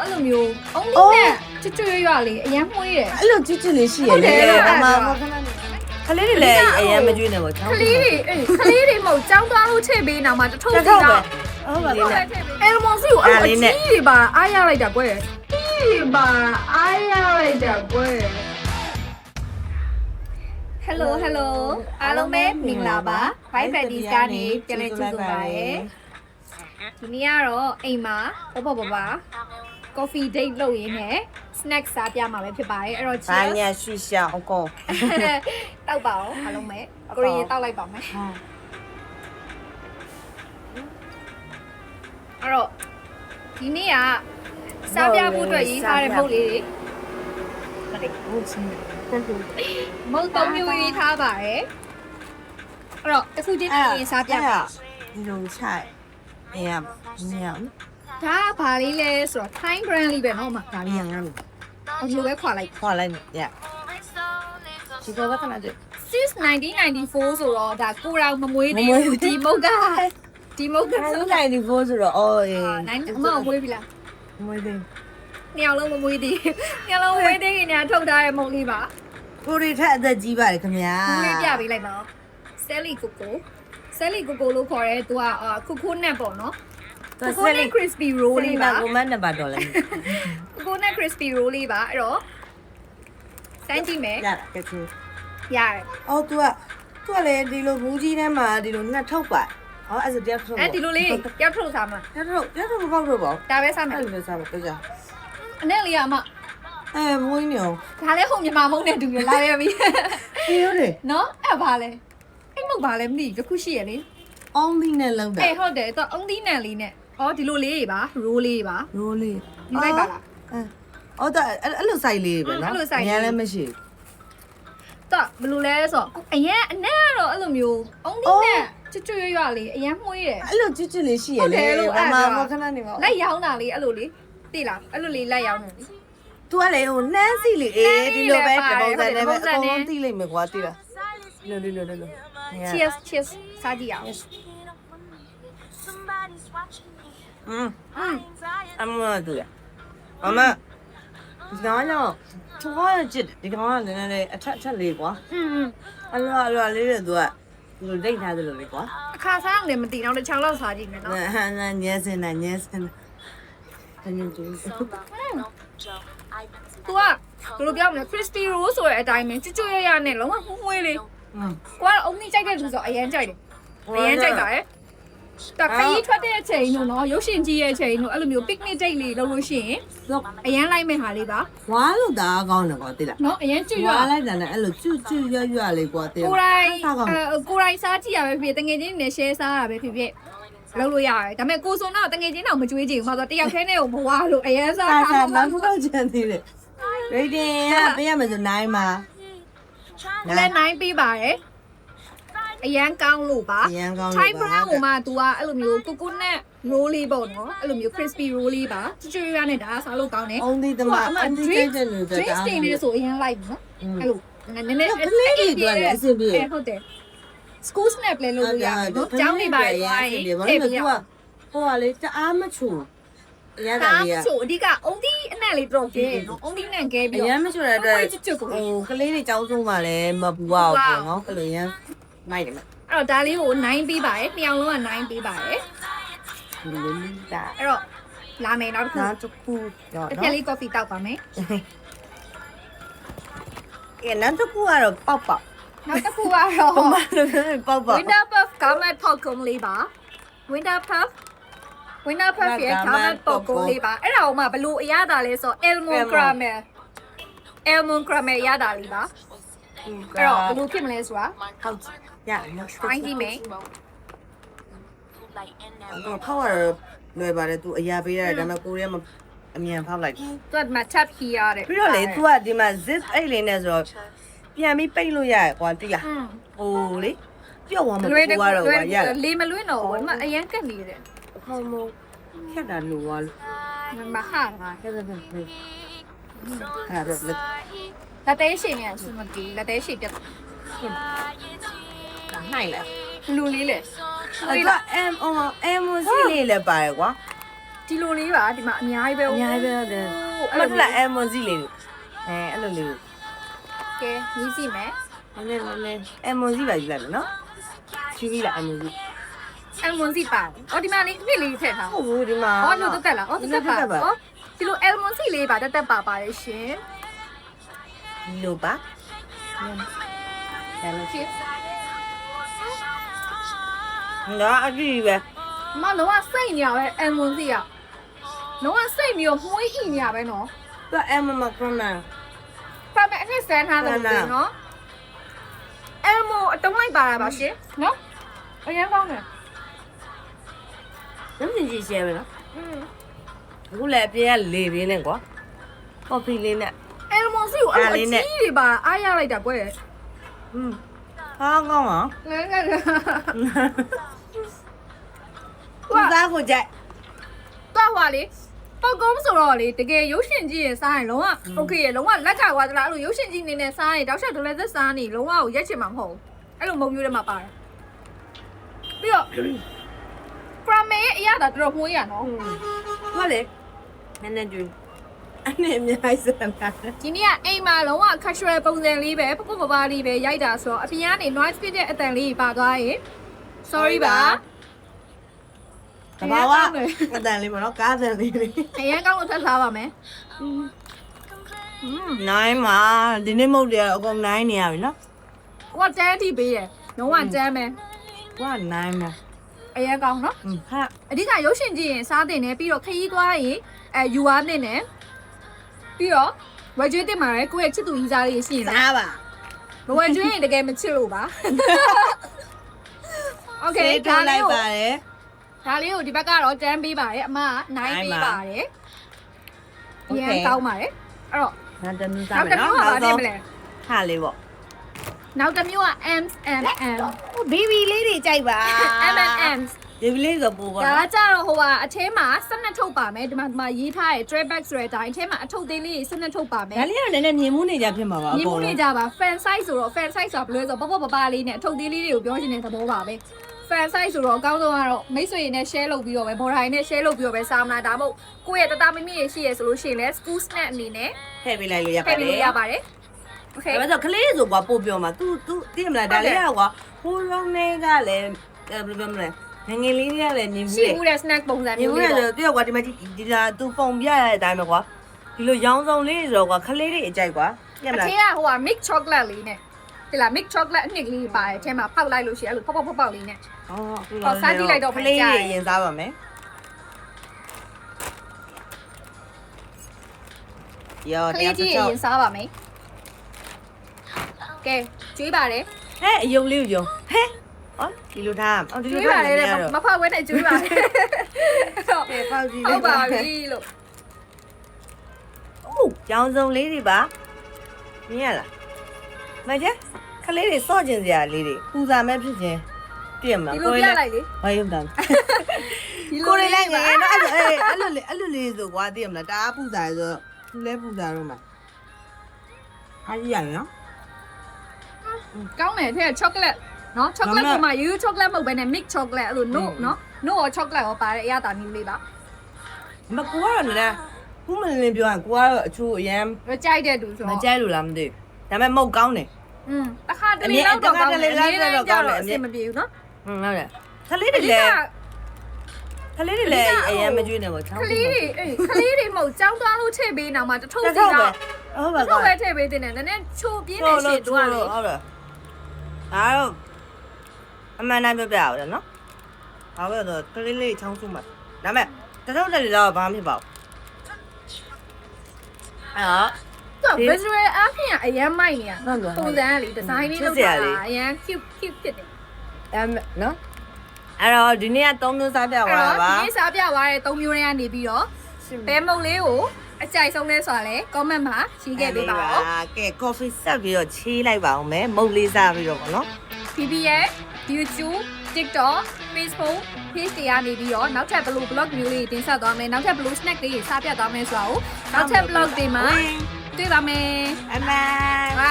အဲ့လိုမျိုးအုံးလေးနဲ့ချွတ်ချွတ်ရွလေးအရန်မှုရယ် အဲ့လိုချစ်ချစ်လေးရှိရလေခလေးတွေလည်းအရင်မကျွေးနေပါချောင်း ကလေးတွေမဟုတ်ចောင်းသွားလို့ထည့်ပေးနောက်မှာတထုပ်စီတော့ဟုတ်ပါဘူးအဲမွန်စီကိုအဲ့ကြီးတွေပါအားရလိုက်တာကွယ်ကြီးပါအားရလိုက်တာကွယ် Hello အားလုံးပဲမင်္ဂလာပါ Five Buddies ကနေပြန်လည်ကြိုဆိုပါရစေဒီနေ့ကတော့အိမ်မှာဘာ coffee date လုပ်ရင်းနဲ့ snack စားပြမှာပဲဖြစ်ပါတယ်အဲ့တော့ ဘာညာရှိရှောင်းအကုန် တောက်ပါအောင်အားလုံးပဲကိုရီတောက်လိုက်ပါမယ်အဲ့တော့ဒီနေ့ကစားပြဖို့အတွက်ရေးထားတဲ့မုတ်လေးတွေမုတ်သုံးမျိုးရေးထားပါတယ်အဲ့တော့တစ်ခုချင်းရေးစားပြပါ ဒီလိုချိုက်အရင်ညံ ဒါကဘာလေးလဲဆိုတော့ Thai brand လေးပဲเนาะမှာဒါလေး ညံငါ့ အလိုပဲခွာလိုက် ခေါ်လိုက်ညဒီကတော့ခဏတည်း since 1994ဆိုတော့ဒါကိုရောင်မမွေးသေးဘူးဒီမုတ်ကဆို 94ဆိုတော့အော်အေး 9အမမွေးပြီလား မွေးသေး နှစ်ယောက်လုံးမမွေးသေးနှစ်ယောက်လုံးမွေးသေးခင်ညာထုတ်ထားတဲ့မုတ်လေးပါ ကိုရီထက်အသက်ကြီးပါတယ်ခင်ဗျာ မွေးပြပေးလိုက်ပါဦး Sally Coco လို့ခေါ်ရဲသူကCoco nut ပေါ့နော် Coco nut crispy roll လေးပါ ကိုမန်းနံပါတ်တော့လဲ Coco nut crispy roll လေးပါအဲ့တော့စမ်းကြည့်မယ် ရကဲချူ ရတယ် အော် तू ကလည်းဒီလိုဘူးကြီးထဲမှာဒီလိုနှက်ထုတ်ပါဟောအဲ့ဒါတယောက်ထုတ် ဒီလိုလေးရောက်ထုတ်စားမှာ တယောက်ထုတ်မပေါက်တော့ပါ ဒါပဲစားမယ် အဲ့လိုစားပါကြ အနဲ့လေးကအမ မွေးနေအောင် ဒါလည်းဟုတ်မြန်မာမုံနဲ့တူရလာရပြီ အေးဟုတ်တယ် နော်အဲ့ဘာလဲအဲ့မုတ်ဘာလဲမသိဘူးတစ်ခုရှိရလေ အောင်းသီးနဲ့လောက်တာ အေးဟုတ်တယ်တော့အုံသီးနံလေးနဲ့အော်ဒီလိုလေးတွေပါရိုးလေးပါ ရိုးလေး ဒီလိုက်ပါလား အော်ဒါအဲ့လိုဆိုင်လေးပဲနော်ညလည်းမရှိ တော့ဘယ်လိုလဲဆိုတော့အရင်အနဲ့ကတော့အဲ့လိုမျိုးအုံသီးနဲ့ချွတ်ချွတ်ရွလေးအရင်မှုရယ် အဲ့လိုချစ်ချစ်လေးရှိရလေဘာခဏနေပါ လက်ရောင်းတာလေးအဲ့လိုလေးသိလားအဲ့လိုလေးလက်ရောင်းနေ तू ကလေဟိုနှမ်းစီလေးအေးဒီလိုပဲပုံစံနဲ့ပဲအကုန်လုံးသိလိမ့်မယ်ကွာသိလားလို cheers စားကြည့်အောင် အမတူရအမဒီကောင်ကတော့သူကကြည့်ဒီကောင်ကလည်းလည်းအထက်လေးကွာအလောလေးတွေ तू ကဒီလိုဒိတ်ထားသလိုလေးကွာ အခါစားအောင်လည်းမသိတော့တစ်ချောင်းလောက်စားကြည့်မယ်နော် ညဲစင်တညူတူ तू ကဘယ်လိုပြောမလဲ crispy roll ဆိုတဲ့အတိုင်းပဲကျွတ်ကျွတ်ရရနဲ့လုံးဝမှုေးလေးကိုကအုံးကြီးကြိုက်တဲ့လူဆိုအရန်ကြိုက်တယ်အရန်ကြိုက်တာရယ်တခါကြီးထွက်တဲ့အချိန်တို့နော်ရုပ်ရှင်ကြီးရဲ့အချိန်တို့အဲ့လိုမျိုး picnic date လေးလုပ်လို့ရှိရင်အရန်လိုက်မဲ့ဟာလေးပါ ဝါလို့တာကောင်းတယ်ကွာသိလား နော်အရန်ကျွတ်ရ ဝါလိုက်တာနဲ့အဲ့လိုကျွတ်ရွလေးကွာသိလား ကိုရိုင်းစားကြည့်ရပဲဖြစ်တငယ်ချင်းနဲ့ share စားရပဲဖြစ်လုပ်လို့ရတယ်ဒါပေမဲ့ကိုစုံတော့တငယ်ချင်းတော့မကြွေးချင်ဘူးဆိုတော့တယောက်ခဲနဲ့ကိုမဝါလို့အရန်စားတာ နောက်တစ်ခေါက်ချန်သေးတယ် rating ကပေးရမယ်ဆို9မှာ လည်း9ပေးပါတယ်အရန်ကောင်းလို့ပါ အရန်ကောင်းလို့ Thai brand ဟိုမှာ तू ကအဲ့လိုမျိုး coconut roll လေးပေါ့နော်အဲ့လိုမျိုး crispy roll လေးပါကျွတ်ရနဲ့ဒါစားလို့ကောင်းတယ် အုံးဒီတမအန်တီကြိုက်တဲ့လူတွေ drink stain လေးဆိုအရင်လိုက်နော်အဲ့လိုနည်းနည်း ကလေးတွေတွေ့တယ်အဆင်ပြေ ဟုတ်တယ် school snap လေးလုပ်လို့ရတယ်နော်ကျောင်းနေပါရဲ့ဘာရင် ဘာလို့လဲသူကဟိုကလေတအားမချူရတာ ဒါ လေး ဆိုအဓိကအုံးသီးအနက်လေးတော့ကျဲနော်အုံးသီးနဲ့ကဲပြီး အ တော့ ရန်မချူတဲ့အတွက် ကျွတ်ကို ဟိုကလေးတွေကြောင်းဆုံးပါလဲမပူပါဘူးပေါ့နော်အဲ့လိုရန်မိုက်တယ်မ အဲ့တော့ဒါလေးကို9ပေးပါတယ်နှစ်ယောက်လုံးက9ပေးပါတယ် ဒီလိုလေးတာ အဲ့တော့လာမယ်နောက်တစ်ခု နောက်တစ်ခုတော့ တစ် နော် ဖြက်လေး coffee တောက်ပါမယ် နောက်တစ်ခုကတော့ပေါက်ပေါက် နောက်တစ်ခုကတော့ ပမာလို့ပေါက်ပေါက် Winter Puff Garment Popcorn လေးပါ Winter Puff ရဲ့ Garment Popcorn လေးပါအဲ့ဒါဟိုမှာဘလို့အရသာလဲဆို Almond Caramel ရတာလေးပါအဲ့တော့ဘလို့ဖြစ်မလဲဆိုတာ ဟုတ်ရနောက်တစ်ခု တိုင်းကြည့်မယ် တော့ဖောက်ရလွယ်ပါတယ်သူအရာပေးရတယ်ဒါပေမဲ့ကိုရီးယားမှာအမြန်ဖောက်လိုက် သူကမှ tap here ရတယ် ပြီးတော့လေ तू ကဒီမှာ zip အဲ့လေးနဲ့ဆိုတော့ပြန်ပြီးပိတ်လို့ရတယ်ကွာတိလားဟိုလေပြော့သွားမှာပူသွားတော့ကွာရတယ် လေးမလွင့်တော့ဘူးဒီမှာအရန်ကက်နေတယ် ဟောမခက်တာလို့သွားလို့ မဟာငါ ခက်တယ်အဲ့ဒါလက် လက်သေးရှိနေစမတီလက်သေးရှိပြတ် နိုင်လား လူလေးလေ အဲ့ဒါ M စီလေးလည်းပါတယ်ကွာ ဒီလိုလေးပါဒီမှာအများကြီးပဲ အများကြီးပဲဟုတ်တယ်မထလာအမွန်စီလေးအဲ့လိုလေး ကဲညီးစီမယ် နည်းအမွန်စီပါယူလိုက်မယ်နော်ချီးလာအမွန်စီ အမွန်စီပါအော်ဒီမှာလေးနှစ်လေးထည့်ထား ဟုတ်ဘူးဒီမှာ အော်လို့တက်လားအော်တက်ပါအော်ဒီလိုအမွန်စီလေးပါတက်ပါပါတယ်ရှင် ဒီလိုပါအဲ့လို ချစ် ငါအကြည့်ပဲ မလုံးဝစိတ်ညာပဲအမွန်စီကလုံးဝစိတ်မျိုးမှုေးဣညာပဲနော် သူအမမကမန် ပါမယ်အနှစ်ဆန်းထားတယ်နော်အမိုအတုံးလိုက်ပါတာပါရှင်နော်အရင်ကောင်းတယ် နမင်းကြီးရှယ်ပဲနော်အခုလည်းအပြည့်ကလေပြင်းနဲ့ကွာကော်ဖီလေးနဲ့ အမိုစီကိုအဲ့လိုအကြီးတွေပါအားရလိုက်တာကွယ် ဟာကောင်းအောင် ငန်းငန်း ဦးသားကိုကြိုက် တော့ဟွာလေပောက်ကုန်းဆိုတော့လေတကယ်ရုပ်ရှင်ကြည့်ရင်စားရင်လုံးဝโอเคရလုံးဝလက်ခါသွားသလားအဲ့လိုရုပ်ရှင်ကြည့်နေနဲ့စားရင်တောက်ချက်ဒလဲသက်စားနေလုံးဝကိုရက်ချင်မှာမဟုတ်ဘူးအဲ့လိုမုံမျိုးထဲမှာပါတယ်ပြီးတော့ပရမေရဲ့အရာတော်တော်မှုရနော် ဟုတ်လေနည်းနည်းကျွေးအနေအများကြီးစမ်းတာ ဒီနေ့ကအိမ်မှာလုံးဝ casual ပုံစံလေးပဲပပပလေးပဲရိုက်တာဆိုတော့အပြင်ကနေ noise ဖြစ်တဲ့အတန်လေးပါသွားရင် sorry ပါ တဘာဝအတန်လေးပေါ့နော်ကားတန်လေး အရင်ကောင်းလို့ထပ်စားပါမယ် နိုင်မှာဒီနေ့မဟုတ်တယ်အကုန်နိုင်နေရပြီနော် ဟိုကတန်းတီပေးတယ်လုံးဝတန်းမယ် ဟိုကနိုင်မှာ အရင်ကောင်းနော် ဟာ အဓိကရုပ်ရှင်ကြည့်ရင်စားတင်တယ်ပြီးတော့ခရီးသွားရင်ယူအားတင်တယ်ပြီးတော့ဝယ်ကျွေးတင်မှာလေကိုယ့်ရဲ့ချစ်သူကြီးစားလေးရှိရင်လား စားပါ မဝယ်ကျွေးရင်တကယ်မချစ်လို့ပါโอเค ဒါ ဒါ လို လေး က် ကို ပါတယ် ဒါလေးကိုဒီဘက်ကတော့တန်းပေးပါတယ်အမကနိုင်ပေးပါတယ်အရင်ကောင်းပါတယ်အဲ့တော့ နောက်တစ်မျိုးစား နောက် မယ် တစ် နော် မျိုးကဘာတင်မလဲ ဟာလေးပေါ့ နောက်တစ်မျိုးက M&M ဘီဘီလေးတွေကြိုက်ပါ M&M ဒီဘီလေးဆိုပို့ပါ ဒါကကြတော့ဟိုကအထဲမှာ12ထုတ်ပါမယ်ဒီမှာရေးထားတဲ့ tray bag ဆိုတဲ့အတိုင်းအထဲမှာအထုတ်သေးလေး12ထုတ်ပါမယ် ဒါလေးကလည်းနည်းနည်းမြင်မှုနေကြဖြစ်မှာပါ မြင်မှုနေကြပါ fan size ဆိုတော့ fan size ဆိုတာဘယ်လိုလဲဆိုတော့ပပလေးနဲ့အထုတ်သေးလေးတွေကိုပြောချင်တဲ့သဘောပါပဲ fan size ဆိုတော့အကောင်းဆုံးကတော့မိတ်ဆွေတွေနဲ့ share လုပ်ပြီးတော့ပဲဘော်ဒါတွေနဲ့ share လုပ်ပြီးတော့ပဲစားမလားဒါမှမဟုတ်ကိုယ့်ရဲ့တတမမီတွေရှိရဆိုလို့ရှိရင်လည်း school snack အနေနဲ့ ထည့်ပေးလိုက်လို့ရပါ ထ တယ် ည့်ပေးလို့ရပါတယ် okay ဒါပေမဲ့ကလေးဆိုကွာပို့ပြောမှာ तू သိမလားဒါလေးကကွာဟိုလုံးနေကလည်းဘယ်လိုပြောမလဲငငယ်လေးတွေကလည်းမြင်မှု ရှိ တယ် မှုတဲ့ snack ပုံစံ မြင် မျိုး မှု လေး တယ် ပေါ့ ဆိုတော့ကွာဒီမှာဒီလာ तू ပုံပြရတဲ့အတိုင်းပဲကွာဒီလိုရောင်းစုံလေးဆိုတော့ကွာကလေးတွေအကြိုက်ကွာသိမ အ လား ထက်ကဟိုက mix chocolate လေးနဲ့ဒီလား mix chocolate အနှစ်လေးပါတယ်အထဲမှာဖောက်လိုက်လို့ရှိရင်အဲ့လိုဖောက်လေးနဲ့ အော် စားကြည့်လိုက်တော့ ကလေးတွေရင်စားပါမယ်ရော ကလေးကြီးရင်စားပါမယ်ကဲကျွေးပါတယ် ဟဲ့အယုံလေးကိုယုံဟဲ့အော်ဒီလိုထားအော်ဒီ ကျွေး လို ပါ ထား တယ် နေရတော့ မဖောက်ဝဲနဲ့ကျွေးပါတယ် ကဲပေါက်ကြည့် ဟုတ်ပါပြီလို့ အိုးရောင်စုံလေးတွေပါမြင်ရလားမကျခလေးတွေစော့ကျင်စရာလေးတွေပူစာမဲ့ဖြစ်ခြင်းပြည့်မှာ ဒီလိုပြလိုက်လေ ဘာယုံတာကိုရီလိုက်ငယ်နော်အဲ့လိုလေးဆိုကွာသိရမလားတအားပူစာဆိုသူလဲပူစာတော့မှာအားကြီးရနော် ကောင်းတယ်ထဲ chocolate နော် chocolate ပုံမှာရိုး chocolate မဟုတ်ဘဲနဲ့ mix chocolate အဲ့လို no နော် no ရော chocolate ရောပါတဲ့အရာတာမျိုးလေးပါ မကူကတော့လည်းခုမလင်းပြောရင်ကိုကတော့အချိုးအရန် မကြိုက်တဲ့သူဆို မ တော့ ကြိုက်လို့လားမသိဘူးဒါပေမဲ့မဟုတ်ကောင်းတယ် တစ်ခါတလေတော့ကောင်းတယ်အဆင်မပြေဘူးနော် ဟုတ်တယ်ခလေးတွေလည်းခလေးတွေလည်းအရန်မကျွေးနေပါချောင်း ကလေးတွေအေးကလေးတွေမဟုတ်ကြောင်းသွားလို့ထည့်ပေးနောက်မှာတထုပ် တစ် စီ ထောက်ပဲ တော့ ဟုတ်ပါ တထုပ်ပဲထည့်ပေးတင်တယ်နည်းနည်းချိုးပြင်းနေရှေ့တွားလေ ဟုတ်တယ်ဒါတော့အမှန်တမ်းပြောပြရအောင်နော်ဘာလို့လဲဆိုကလေးလေးချောင်းစုမှာဒါပေမဲ့တစ်ထောက်တက်လေတော့ဘာမှမဖြစ်ပါဘူးအဲ့တော့ သူက visual အပြင်အရန်မိုက်နေရပုံစံကလေဒီဇိုင်းလေးလုပ်တာအရန် cute ဖြစ်တယ် နော်အဲ့တော့ဒီနေ့က3မျိုးစားပြသွားတာပါ ဒီနေ့စားပြသွားတဲ့3မျိုးတွေကနေပြီးတော့ဘဲမုံလေးကိုအကြိုက်ဆုံးလဲဆိုတာလဲ comment မှာရေးခဲ့ပေးပါဦး ကဲ coffee ဆက်ပြီးတော့ချေးလိုက်ပါအောင်မယ်မုတ်လေးစားပြီးတော့ပေါ့နော် PBS YouTube TikTok Facebook page တွေကနေပြီးတော့နောက်ထပ်ဘလို့ blog မျိုးလေးတင်ဆက်သွားမယ်နောက်ထပ်ဘလို့ snack လေးစားပြသွားမယ်ဆိုတာကိုနောက်ထပ် blog တွေမှာတွေ့ပါမယ် အမန် ဟာ